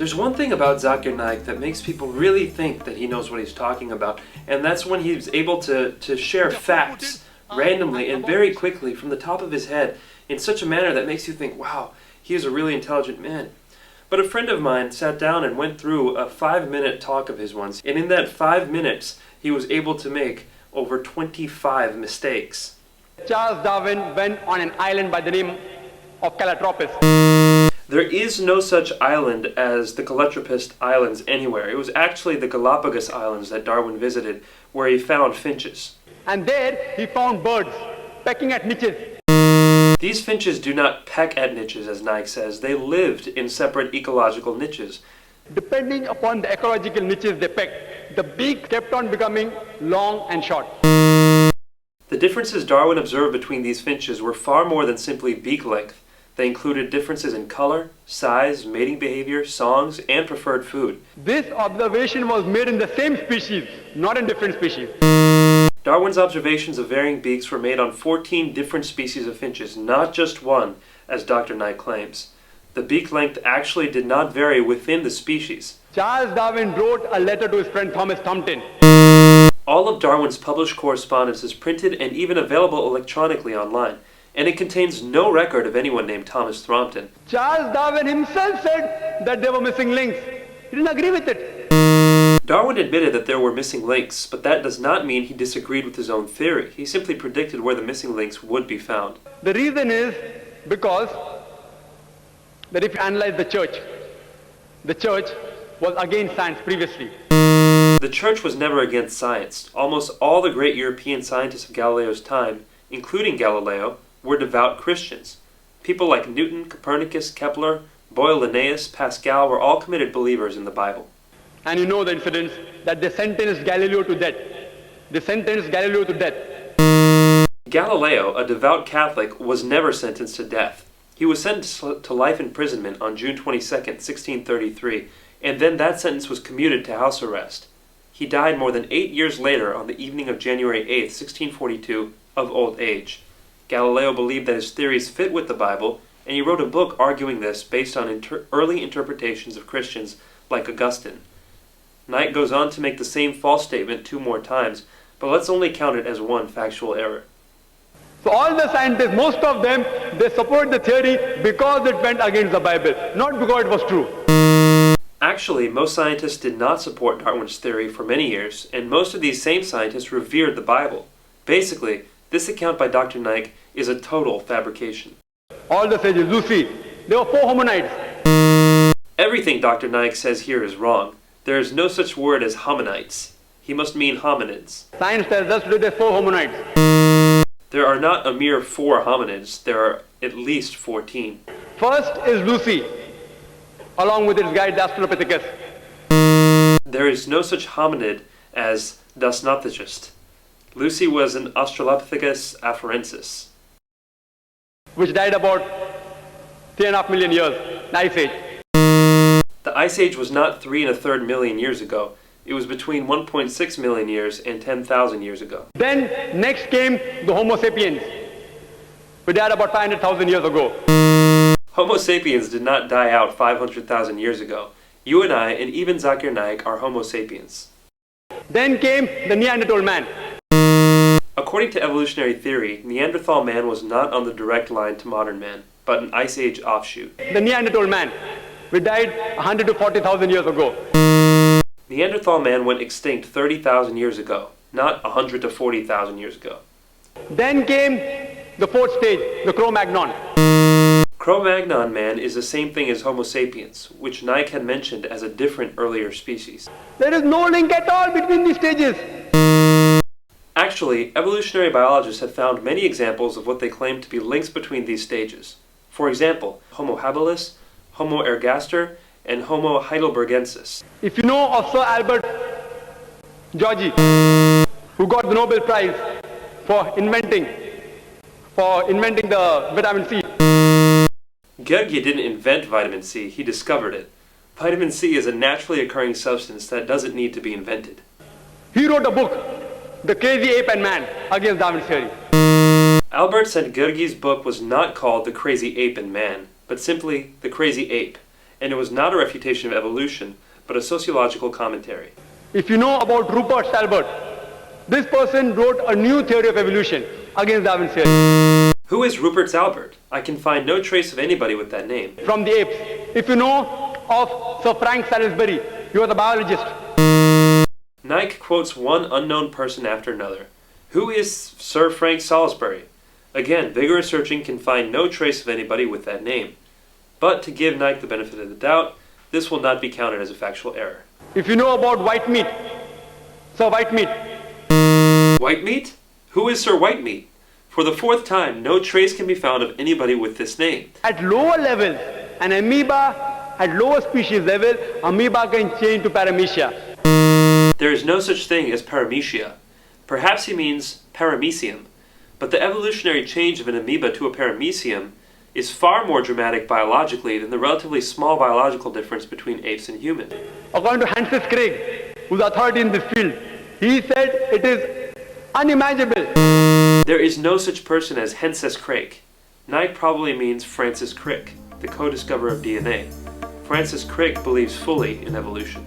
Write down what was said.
There's one thing about Zakir Naik that makes people really think that he knows what he's talking about, and that's when he's able to share facts randomly and very quickly from the top of his head in such a manner that makes you think, wow, he is a really intelligent man. But a friend of mine sat down and went through a 5-minute talk of his once, and in that 5 minutes, he was able to make over 25 mistakes. Charles Darwin went on an island by the name of Calotropis. There is no such island as the Calotropis Islands anywhere. It was actually the Galapagos Islands that Darwin visited, where he found finches. And there he found birds pecking at niches. These finches do not peck at niches, as Naik says. They lived in separate ecological niches. Depending upon the ecological niches they pecked, the beak kept on becoming long and short. The differences Darwin observed between these finches were far more than simply beak length. They included differences in color, size, mating behavior, songs, and preferred food. This observation was made in the same species, not in different species. Darwin's observations of varying beaks were made on 14 different species of finches, not just one, as Dr. Naik claims. The beak length actually did not vary within the species. Charles Darwin wrote a letter to his friend Thomas Thomson. All of Darwin's published correspondence is printed and even available electronically online, and it contains no record of anyone named Thomas Thrompton. Charles Darwin himself said that there were missing links. He didn't agree with it. Darwin admitted that there were missing links, but that does not mean he disagreed with his own theory. He simply predicted where the missing links would be found. The reason is because that if you analyze the church was against science previously. The church was never against science. Almost all the great European scientists of Galileo's time, including Galileo, were devout Christians. People like Newton, Copernicus, Kepler, Boyle, Linnaeus, Pascal were all committed believers in the Bible. And you know the incidents that they sentenced Galileo to death. Galileo, a devout Catholic, was never sentenced to death. He was sentenced to life imprisonment on June 22, 1633, and then that sentence was commuted to house arrest. He died more than 8 years later on the evening of January 8, 1642, of old age. Galileo believed that his theories fit with the Bible, and he wrote a book arguing this based on early interpretations of Christians like Augustine. Naik goes on to make the same false statement 2 more times, but let's only count it as one factual error. So all the scientists, most of them, they support the theory because it went against the Bible, not because it was true. Actually, most scientists did not support Darwin's theory for many years, and most of these same scientists revered the Bible. Basically, this account by Dr. Naik is a total fabrication. All the sages, you see, there were 4 hominids. Everything Dr. Naik says here is wrong. There is no such word as hominites. He must mean hominids. Science tells us today there are 4 hominids. There are not a mere 4 hominids. There are at least 14. First is Lucy, along with its guide, the Australopithecus. There is no such hominid as Dasnopithecus. Lucy was an Australopithecus afarensis, which died about 3.5 million years, the Ice Age. The Ice Age was not 3 1/3 million years ago. It was between 1.6 million years and 10,000 years ago. Then next came the Homo sapiens, who died about 500,000 years ago. Homo sapiens did not die out 500,000 years ago. You and I, and even Zakir Naik, are Homo sapiens. Then came the Neanderthal man. According to evolutionary theory, Neanderthal man was not on the direct line to modern man, but an Ice Age offshoot. The Neanderthal man, who died 100 to 40,000 years ago. Neanderthal man went extinct 30,000 years ago, not 100 to 40,000 years ago. Then came the 4th stage, the Cro-Magnon. Cro-Magnon man is the same thing as Homo sapiens, which Naik had mentioned as a different earlier species. There is no link at all between these stages. Actually, evolutionary biologists have found many examples of what they claim to be links between these stages. For example, Homo habilis, Homo ergaster, and Homo heidelbergensis. If you know of Sir Albert Georgi, who got the Nobel Prize for inventing the vitamin C. Georgi didn't invent vitamin C, he discovered it. Vitamin C is a naturally occurring substance that doesn't need to be invented. He wrote a book, The Crazy Ape and Man, against Darwin's theory. Albert said Georgi's book was not called The Crazy Ape and Man, but simply The Crazy Ape, and it was not a refutation of evolution, but a sociological commentary. If you know about Rupert Stalbert, this person wrote a new theory of evolution against Darwin's theory. Who is Rupert Stalbert? I can find no trace of anybody with that name. From the apes. If you know of Sir Frank Salisbury, he was a biologist. Naik quotes one unknown person after another. Who is Sir Frank Salisbury? Again, vigorous searching can find no trace of anybody with that name. But to give Naik the benefit of the doubt, this will not be counted as a factual error. If you know about Whitemeat, Sir Whitemeat. Whitemeat? Who is Sir Whitemeat? For the fourth time, no trace can be found of anybody with this name. At lower levels, an amoeba, at lower species level, amoeba can change to paramecia. There is no such thing as paramecia. Perhaps he means paramecium. But the evolutionary change of an amoeba to a paramecium is far more dramatic biologically than the relatively small biological difference between apes and humans. According to Francis Crick, who's authority in this field, he said it is unimaginable. There is no such person as Francis Crick. Naik probably means Francis Crick, the co-discoverer of DNA. Francis Crick believes fully in evolution.